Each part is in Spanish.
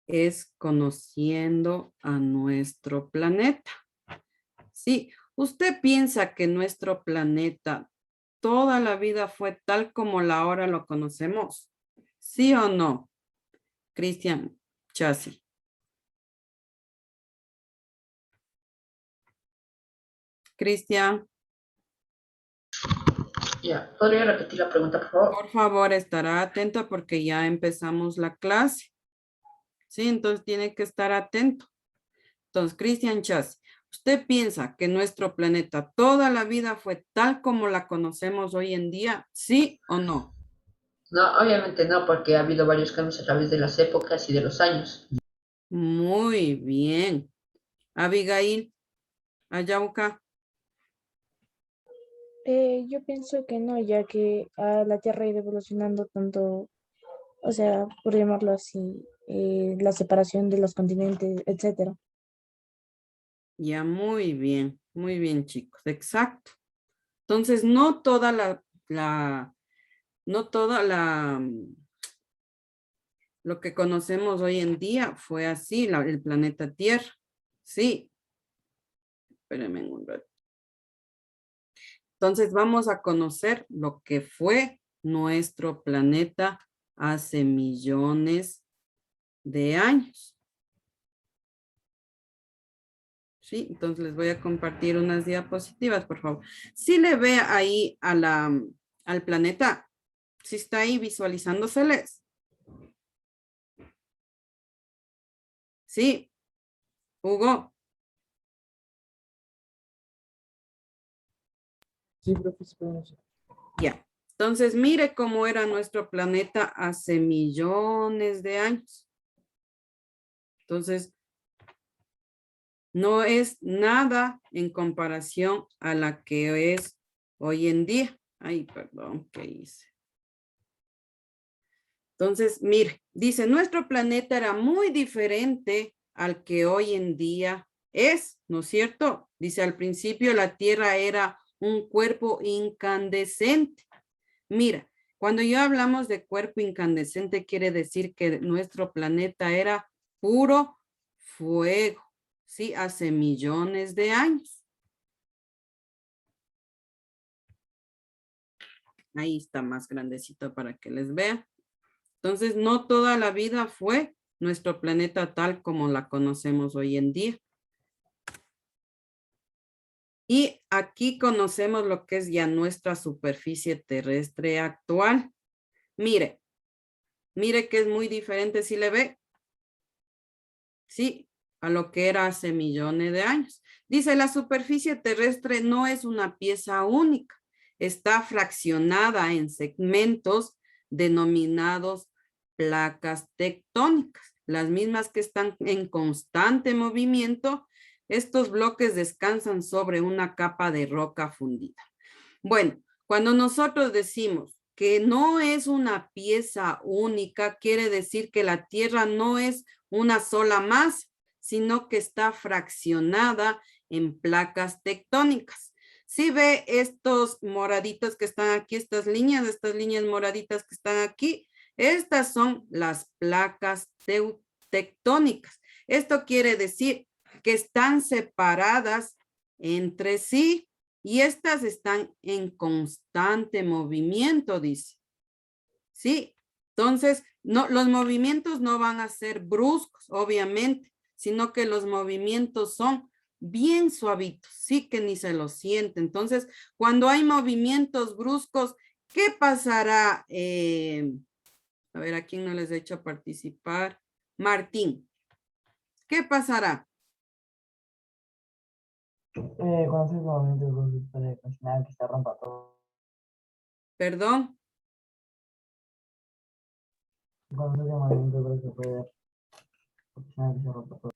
es conociendo a nuestro planeta. Sí, ¿usted piensa que nuestro planeta toda la vida fue tal como la ahora lo conocemos? ¿Sí o no? Cristian Chasi. Cristian, Ya, ¿podría repetir la pregunta, por favor? por favor, estará atento porque ya empezamos la clase. Sí, entonces tiene que estar atento. Entonces, Cristian Chas, ¿usted piensa que nuestro planeta toda la vida fue tal como la conocemos hoy en día? ¿Sí o no? No, obviamente no, porque ha habido varios cambios a través de las épocas y de los años. Muy bien. Abigail, Ayauca, Yo pienso que no, ya que la Tierra ha ido evolucionando tanto, o sea, por llamarlo así, la separación de los continentes, etcétera. ya muy bien, chicos, exacto. Entonces, no toda no toda lo que conocemos hoy en día fue así, el planeta Tierra. Sí, espérenme un rato. Entonces vamos a conocer lo que fue nuestro planeta hace millones de años. Sí, entonces les voy a compartir unas diapositivas, por favor. Si le ve ahí a al planeta, si está ahí visualizándoseles. Sí, Hugo. Sí, profe, sí podemos ir. Ya. Entonces, mire cómo era nuestro planeta hace millones de años. Entonces, no es nada en comparación a la que es hoy en día. Ay, perdón, ¿qué hice? Entonces, mire, dice, nuestro planeta era muy diferente al que hoy en día es, ¿no es cierto? Dice, al principio la Tierra era un cuerpo incandescente. Mira, cuando yo hablamos de cuerpo incandescente, quiere decir que nuestro planeta era puro fuego, ¿sí? Hace millones de años. Ahí está más grandecito para que les vean. Entonces, no toda la vida fue nuestro planeta tal como la conocemos hoy en día. Y aquí conocemos lo que es ya nuestra superficie terrestre actual. Mire, mire que es muy diferente si le ve. Sí, a lo que era hace millones de años. Dice, la superficie terrestre no es una pieza única, está fraccionada en segmentos denominados placas tectónicas, las mismas que están en constante movimiento. Estos bloques descansan sobre una capa de roca fundida. Bueno, cuando nosotros decimos que no es una pieza única, quiere decir que la Tierra no es una sola masa, sino que está fraccionada en placas tectónicas. Si ve estos moraditos que están aquí, estas líneas moraditas que están aquí, estas son las placas tectónicas. Esto quiere decir que están separadas entre sí y estas están en constante movimiento, dice. Sí, entonces no, los movimientos no van a ser bruscos, obviamente, sino que los movimientos son bien suavitos, sí que ni se los siente. Entonces, cuando hay movimientos bruscos, ¿qué pasará? A ver, ¿a quién no les he hecho participar? Martín, ¿qué pasará? Con ese momento se puede imaginar que se rompa todo. Perdón. Con ese momento se puede imaginar que se rompa todo.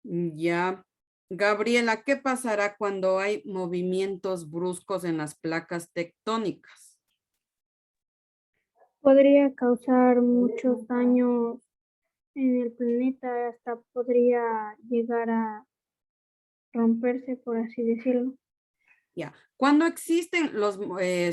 Ya. Gabriela, ¿qué pasará cuando hay movimientos bruscos en las placas tectónicas? Podría causar muchos daños en el planeta, hasta podría llegar a romperse, por así decirlo. Ya. Cuando existen los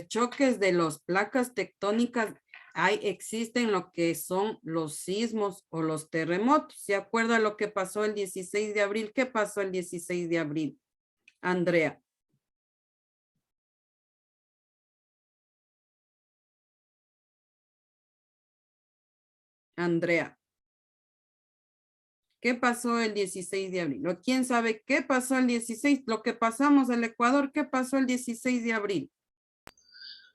choques de las placas tectónicas, existen lo que son los sismos o los terremotos. ¿Se acuerda lo que pasó el 16 de abril? ¿Qué pasó el 16 de abril? Andrea. Andrea. ¿Qué pasó el 16 de abril? ¿O quién sabe qué pasó el 16? Lo que pasamos el Ecuador, ¿qué pasó el 16 de abril?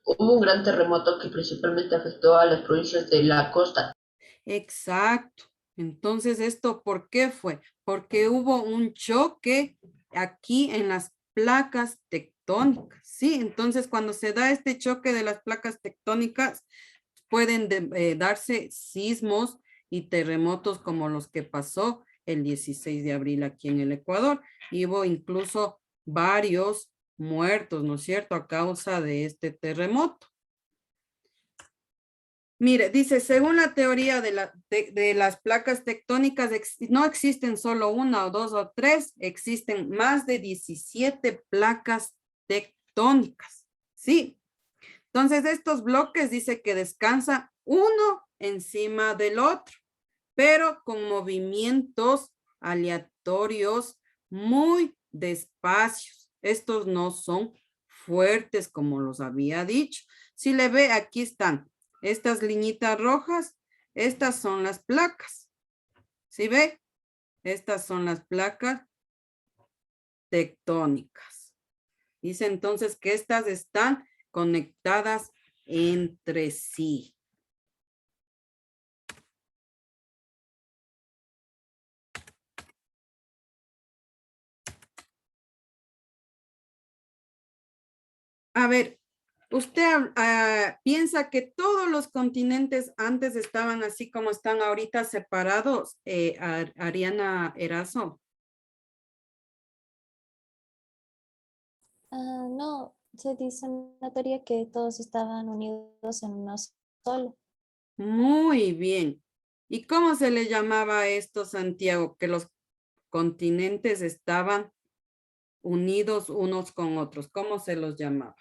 Hubo un gran terremoto que principalmente afectó a las provincias de la costa. Exacto. Entonces, ¿esto por qué fue? Porque hubo un choque aquí en las placas tectónicas, ¿sí? Entonces, cuando se da este choque de las placas tectónicas, pueden darse sismos y terremotos como los que pasó el 16 de abril aquí en el Ecuador. Y hubo incluso varios muertos, ¿no es cierto?, a causa de este terremoto. Mire, dice, según la teoría de las placas tectónicas, no existen solo una o dos o tres, existen más de 17 placas tectónicas, ¿sí? Entonces, estos bloques dice que descansa uno encima del otro, pero con movimientos aleatorios muy despacios. Estos no son fuertes como los había dicho. Si le ve, aquí están estas liñitas rojas. Estas son las placas. ¿Sí ve? Estas son las placas tectónicas. Dice entonces que estas están conectadas entre sí. A ver, ¿usted piensa que todos los continentes antes estaban así como están ahorita separados, Ariana Erazo? No, se dice en la teoría que todos estaban unidos en uno solo. Muy bien. ¿Y cómo se le llamaba a esto, Santiago? Que los continentes estaban unidos unos con otros. ¿Cómo se los llamaba?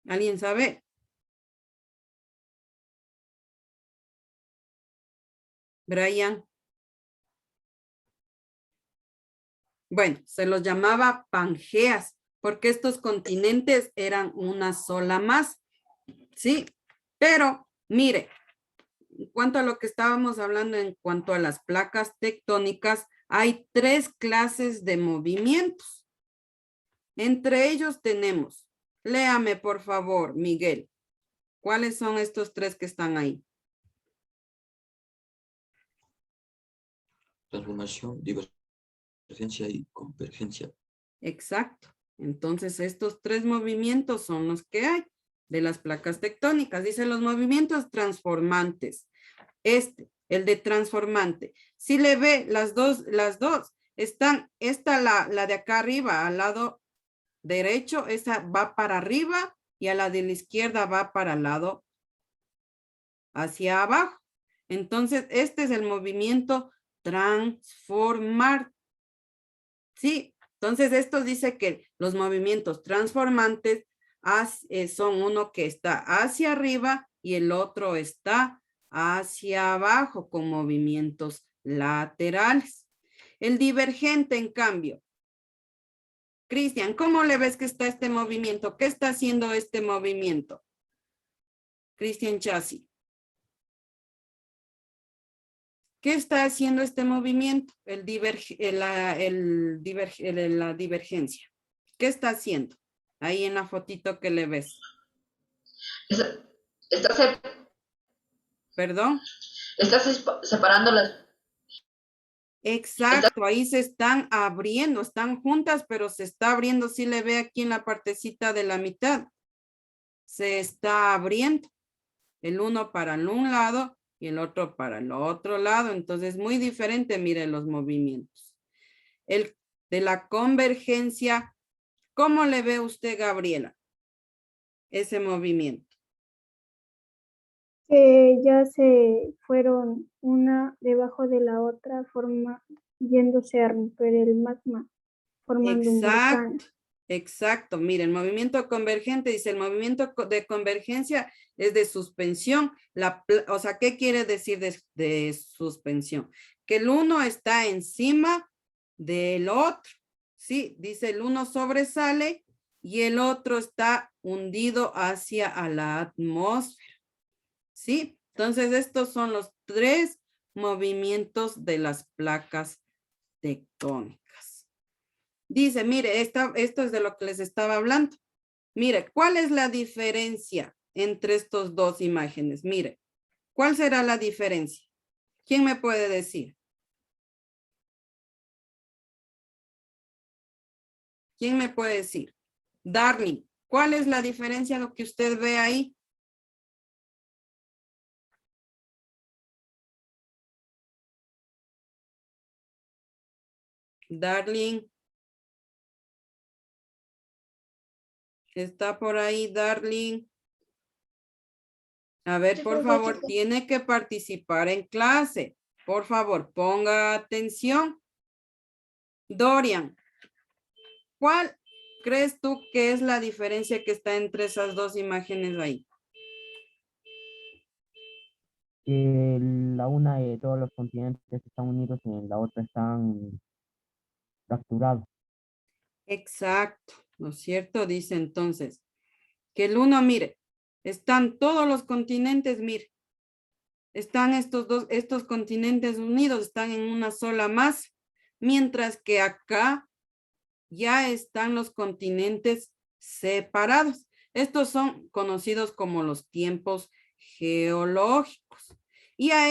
¿Alguien sabe? Brian. Bueno, se los llamaba Pangeas, porque estos continentes eran una sola masa, ¿sí? Pero, mire, en cuanto a lo que estábamos hablando en cuanto a las placas tectónicas, hay 3 clases de movimientos. Entre ellos tenemos, léame por favor, Miguel, ¿cuáles son estos 3 que están ahí? Transformación, divergencia y convergencia. Exacto. Entonces, estos 3 movimientos son los que hay de las placas tectónicas. Dice los movimientos transformantes. El de transformante. Si le ve las dos están, la de acá arriba, al lado derecho, esa va para arriba y a la de la izquierda va para el lado hacia abajo. Entonces, este es el movimiento transformar. Sí, entonces esto dice que los movimientos transformantes son uno que está hacia arriba y el otro está hacia abajo con movimientos laterales. El divergente, en cambio. Cristian, ¿cómo le ves que está este movimiento? ¿Qué está haciendo este movimiento? Cristian Chassi. ¿Qué está haciendo este movimiento? La divergencia. ¿Qué está haciendo? Ahí en la fotito que le ves. ¿Perdón? Estás separando las... Exacto, ahí se están abriendo, están juntas, pero se está abriendo, si le ve aquí en la partecita de la mitad. Se está abriendo. El uno para un lado y el otro para el otro lado. Entonces, muy diferente, mire los movimientos. El de la convergencia, ¿cómo le ve usted, Gabriela? Ese movimiento. Ya se fueron una debajo de la otra, yéndose a romper el magma, formando un volcán. Exacto, miren, movimiento convergente, dice el movimiento de convergencia es de suspensión. O sea, ¿qué quiere decir de suspensión? Que el uno está encima del otro, ¿sí? Dice el uno sobresale y el otro está hundido hacia a la atmósfera, ¿sí? Entonces, estos son los 3 movimientos de las placas tectónicas. Dice, mire, esto es de lo que les estaba hablando. Mire, ¿cuál es la diferencia entre estos dos imágenes? Mire, ¿cuál será la diferencia? ¿Quién me puede decir? ¿Quién me puede decir? Darling, ¿cuál es la diferencia de lo que usted ve ahí? Darling. ¿Está por ahí, Darling? A ver, por favor, tiene que participar en clase. Por favor, ponga atención. Dorian, ¿cuál crees tú que es la diferencia que está entre esas dos imágenes ahí? Que la una de todos los continentes están unidos y en la otra están fracturados. Exacto, ¿no es cierto? Dice entonces que el uno, mire, están todos los continentes, mire, están estos continentes unidos, están en una sola masa, mientras que acá ya están los continentes separados. Estos son conocidos como los tiempos geológicos. Y a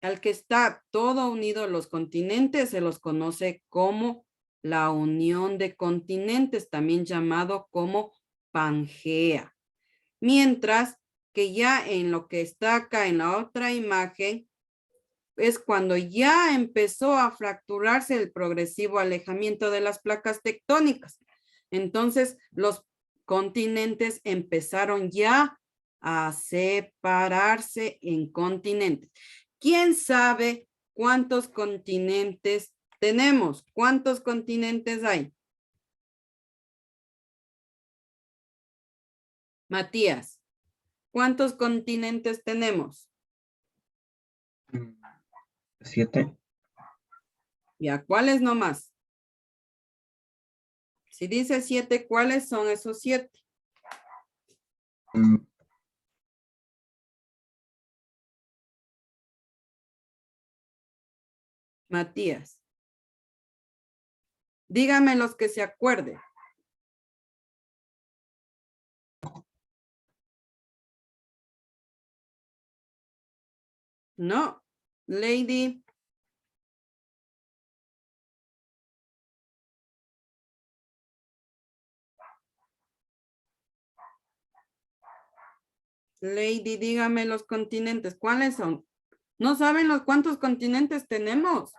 al que está todo unido los continentes, se los conoce como la unión de continentes, también llamado como Pangea. Mientras que ya en lo que está acá en la otra imagen, es cuando ya empezó a fracturarse el progresivo alejamiento de las placas tectónicas. Entonces, los continentes empezaron ya a separarse en continentes. ¿Quién sabe cuántos continentes tenemos? ¿Cuántos continentes hay? Matías, ¿cuántos continentes tenemos? 7. Ya, ¿cuáles nomás? Si dice 7, ¿cuáles son esos 7? Matías. Dígame los que se acuerde. No, Lady. Lady, dígame los continentes. ¿Cuáles son? ¿No saben los cuántos continentes tenemos?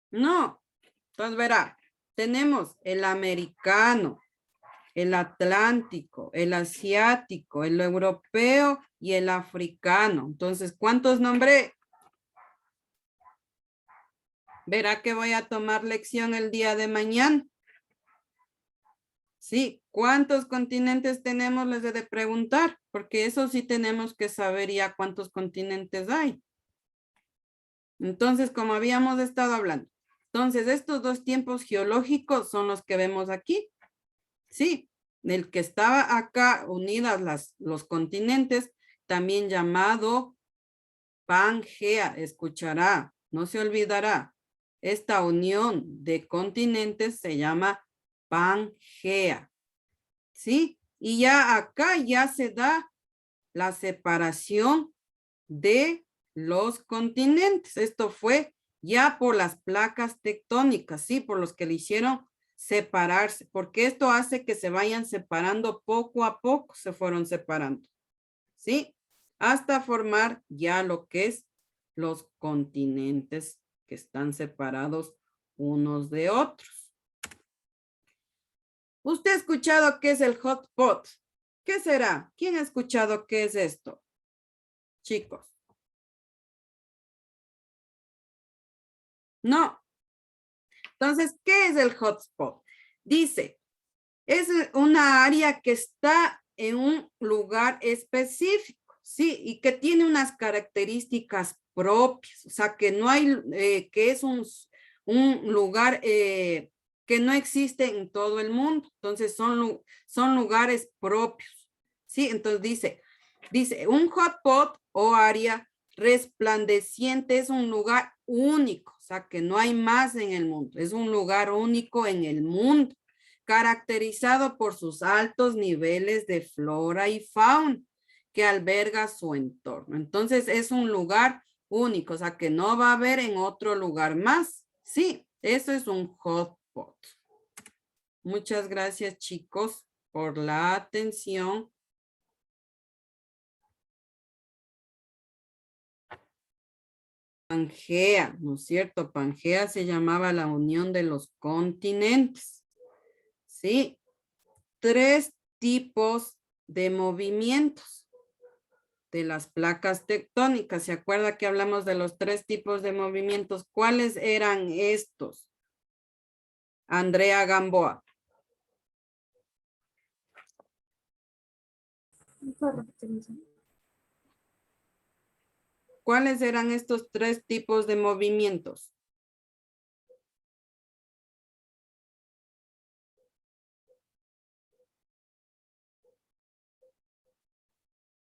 No. Entonces verá, tenemos el americano, el atlántico, el asiático, el europeo y el africano. Entonces, ¿cuántos nombré? Verá que voy a tomar lección el día de mañana. Sí, ¿cuántos continentes tenemos? Les he de preguntar, porque eso sí tenemos que saber ya cuántos continentes hay. Entonces, como habíamos estado hablando, entonces estos dos tiempos geológicos son los que vemos aquí. Sí, el que estaba acá unidas los continentes, también llamado Pangea, escuchará, no se olvidará. Esta unión de continentes se llama Pangea. ¿Sí? Y ya acá ya se da la separación de los continentes. Esto fue ya por las placas tectónicas, ¿sí? Por los que le hicieron separarse, porque esto hace que se vayan separando poco a poco, se fueron separando, ¿sí? Hasta formar ya lo que es los continentes que están separados unos de otros. ¿Usted ha escuchado qué es el hot pot? ¿Qué será? ¿Quién ha escuchado qué es esto? Chicos. No. Entonces, ¿qué es el hotspot? Dice, es una área que está en un lugar específico, ¿sí? Y que tiene unas características propias, o sea, que no hay, que es un lugar que no existe en todo el mundo. Entonces, son lugares propios, ¿sí? Entonces, dice, un hot pot o área resplandeciente es un lugar único, o sea, que no hay más en el mundo, es un lugar único en el mundo, caracterizado por sus altos niveles de flora y fauna que alberga su entorno. Entonces es un lugar único, o sea que no va a haber en otro lugar más. Sí, eso es un hotspot. Muchas gracias, chicos, por la atención. Pangea, ¿no es cierto? Pangea se llamaba la unión de los continentes. Sí, 3 tipos de movimientos de las placas tectónicas. ¿Se acuerda que hablamos de los 3 tipos de movimientos? ¿Cuáles eran estos? Andrea Gamboa. ¿Cuáles eran estos 3 tipos de movimientos?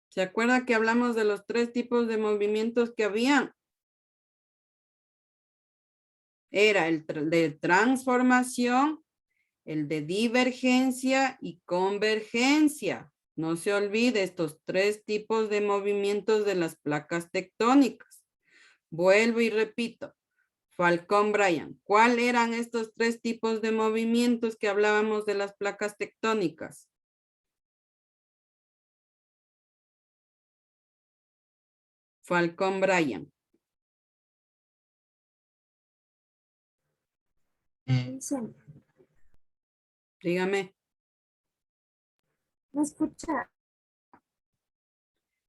¿Se acuerda que hablamos de los 3 tipos de movimientos que había? Era el de transformación, el de divergencia y convergencia. No se olvide estos 3 tipos de movimientos de las placas tectónicas. Vuelvo y repito. Falcón Bryan, ¿cuáles eran estos 3 tipos de movimientos que hablábamos de las placas tectónicas? Falcón Bryan. Dígame. ¿Me escucha?